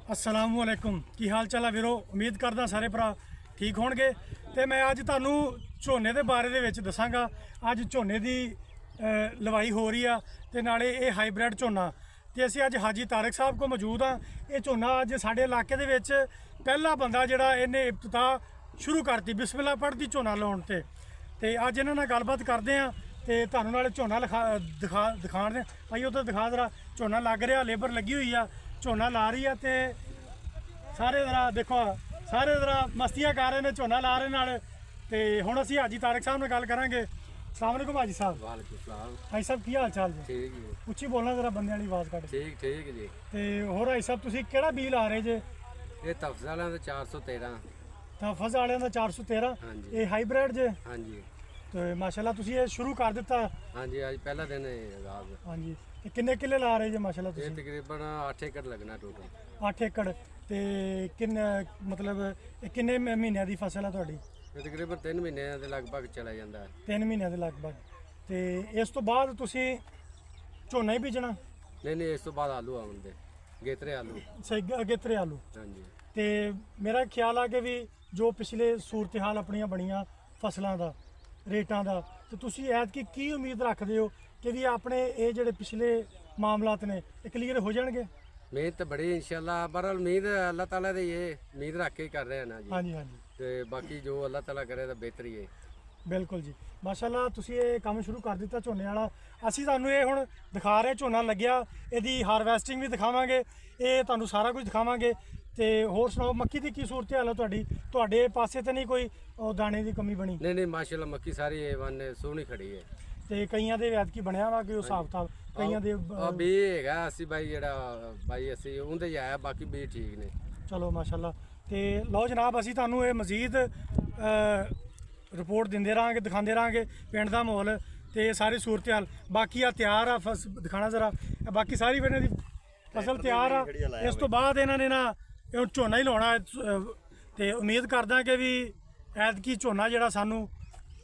अस्सलाम वालेकुम की हाल चाल है वीरो। उम्मीद करदा सारे भरा ठीक होणगे। ते मैं अज तुहानू झोने के बारे दे विच दसांगा। अज झोने की लवाई हो रही आ ते नाले ये हाईब्रिड झोना ते असीं अज हाजी तारक साहब को मौजूद हाँ। ये झोना अज साडे इलाके दे विच पहला बंदा जिहड़ा इहने इब्तिदा शुरू करती बिस्मिल्लाह पढ़ती झोना लाउण ते अज इन्हां नाल गलबात करदे आ ते तुहानू नाले झोना दिखाण दे। भाई उधर दिखा जरा झोना लग रहा, लेबर लगी हुई आ, झोना ला रही है। तो सारे जरा देखो सारे जरा मस्तियां कर रहे हैं, झोना ला रहे नाल। ते हुण असीं हाजी तारक साहब नाल गल करांगे। अस्सलाम वालेकुम हाजी साहब। वालेकुम सलाम। हाजी साहब की हाल चाल जी? ठीक जी। उच्ची बोलना जरा, बंदे वाली आवाज़ कट। ठीक ठीक जी। ते होर हाजी साहब तुसीं किहड़ा बीऽ ला रहे जे? ये तफज़ वाला दा 413। तहफ़्फ़ुज़ वालियां दा 413। हाँ जी। ये हाईब्रिड जे? हाँ जी। तो माशाल्लाह तुसीं ये शुरू कर दिता। हाँ जी, आज पहला दिन है आगाज़। हाँ जी। ते किन्ने किले ला रहे जे माशाल्लाह ये तुसीं? तकरीबन 8 एकड़ लगना टोटल। 8 एकड़। ते किन्ने मतलब किन्ने महीनों की फसल है तुहाडी? ये तकरीबन 3 महीने के लगभग चला जाता है। 3 महीनों के लगभग। तो इस तो बाद तुसीं झोना ही बीजना? नहीं नहीं, इस तो बाद आलू आउंदे, गेतरे आलू। सही अगेतरे आलू। हाँ जी। तो मेरा ख्याल है कि भी जो पिछले सूरत हाल अपनियां बनियां फसलों का रेटां का, तो तुसीं ऐतकी की उम्मीद रखते हो कि भी अपने ये जिहड़े पिछले मामलात ने ये क्लीयर हो जाएंगे? उम्मीद तो बड़ी इंशाल्लाह, बहरहाल उम्मीद अल्लाह ताला दे ये उम्मीद रख के ही कर रहे हैं ना जी। हाँ जी, हाँ जी, ते बाकी जो अल्लाह ताला करे तो बेहतर ही है। बिल्कुल जी। माशाल्लाह तुसीं ये काम शुरू कर दिता झोने वाला। असीं तुहानूं ये हुण दिखा रहे झोना लग्या, इहदी हारवैसटिंग भी दिखावांगे, ये तुहानूं सारा कुछ दिखावांगे। ते होर सुणाओ मक्की दी की सूरत हाल है तुहाडी? तुहाडे पासे ते नहीं कोई दाने की कमी बनी? नहीं नहीं, माशाल्लाह मक्की सारी A1 सोहनी खड़ी है। ते कईयां दे ऐतकी बनया वा कि हिसाब किताब कईयां दे बी हैगा अस्सी बाई जेड़ा बाई अस्सी उंदे ही आया, बाकी बी ठीक ने। चलो माशाल्लाह। ते लो जनाब असीं तुहानूं ये मजीद रिपोर्ट दिंदे रहांगे, दिखांदे रहांगे पिंड दा माहौल ते सारी सूरत हाल। बाकी आ तैयार आ दिखाना जरा, बाकी सारी फिर इन्हां दी फसल तैयार आ। इस तो बाद इन्हां ने ना झोना ही लाउणा ते उम्मीद करदा कि भी ऐतकी झोना जिहड़ा सानूं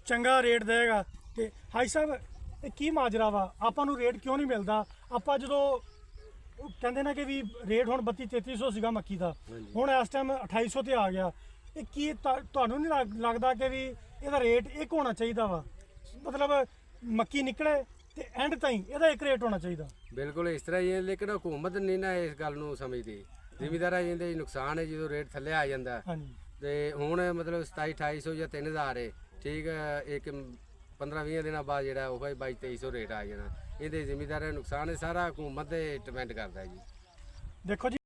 चंगा रेट देगा। ते हाजी साहब ये की माजरा वा, आपां नूं रेट क्यों नहीं मिलदा? आपां जदों कहते ना कि भी रेट हुण 32-3300 सीगा मक्की का, हुण इस टाइम 2800 ते आ गया। ये की तुहानूं नहीं लगदा कि भी ਇਹਦਾ रेट एक होना चाहिए वा? मतलब मक्की निकले तो एंड ताईं ਇਹਦਾ एक रेट होना चाहिए। बिल्कुल इस तरह ही है, लेकिन हुकूमत नहीं ना इस गल नूं समझदी। जिमीदारा जिंदे नुकसान है जो रेट थल्ले आ जाता है। हाँ जी। ते हुण मतलब 2700-2800 या 3000 है ठीक है, एक 15-20 दिनों बाद जेड़ा वो 2200-2300 रेट आ जाना। ਇਹਦੇ ਜ਼ਿਮੀਦਾਰਾਂ ਦਾ ਨੁਕਸਾਨ ਹੈ, ਸਾਰਾ हुकूमत ਤੇ ਡਿਪੈਂਡ करता है जी। देखो जी